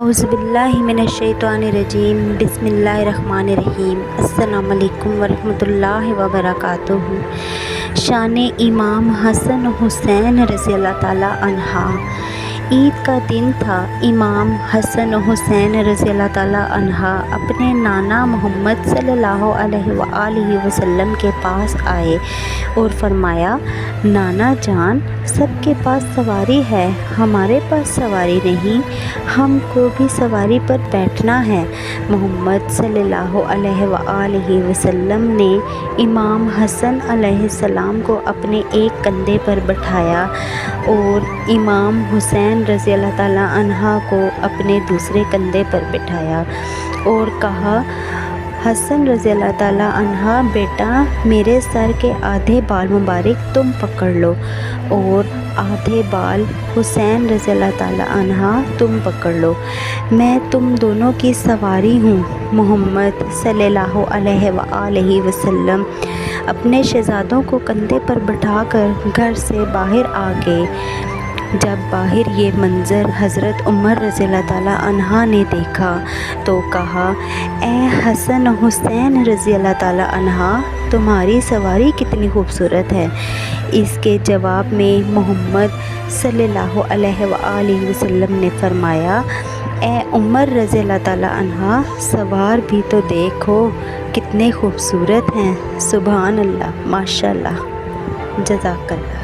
اعوذ باللہ من الشیطان الرجیم بسم اللہ الرحمن الرحیم السلام علیکم ورحمۃ اللہ وبرکاتہ۔ شان امام حسن حسین رضی اللہ تعالیٰ عنہ۔ عید کا دن تھا۔ امام حسن حسین رضی اللہ تعالیٰ عنہ اپنے نانا محمد صلی اللہ علیہ وآلہ وسلم کے پاس آئے اور فرمایا، نانا جان، سب کے پاس سواری ہے، ہمارے پاس سواری نہیں، ہم کو بھی سواری پر بیٹھنا ہے۔ محمد صلی اللہ علیہ وآلہ وسلم نے امام حسن علیہ السلام کو اپنے ایک کندھے پر بٹھایا اور امام حسین رضی اللہ تعالیٰ عنہ کو اپنے دوسرے کندھے پر بٹھایا اور کہا، حسن رضی اللہ تعالیٰ عنہ، بیٹا، میرے سر کے آدھے بال مبارک تم پکڑ لو اور آدھے بال حسین رضی اللہ تعالیٰ عنہ تم پکڑ لو، میں تم دونوں کی سواری ہوں۔ محمد صلی اللہ علیہ وآلہ وسلم اپنے شہزادوں کو کندھے پر بٹھا کر گھر سے باہر آ گئے۔ جب باہر یہ منظر حضرت عمر رضی اللہ تعالیٰ عنہ نے دیکھا تو کہا، اے حسن حسین رضی اللہ تعالیٰ عنہ، تمہاری سواری کتنی خوبصورت ہے۔ اس کے جواب میں محمد صلی اللہ علیہ وآلہ وسلم نے فرمایا، اے عمر رضی اللہ تعالیٰ عنہ، سوار بھی تو دیکھو کتنے خوبصورت ہیں۔ سبحان اللہ، ماشاء اللہ، جزاک اللہ۔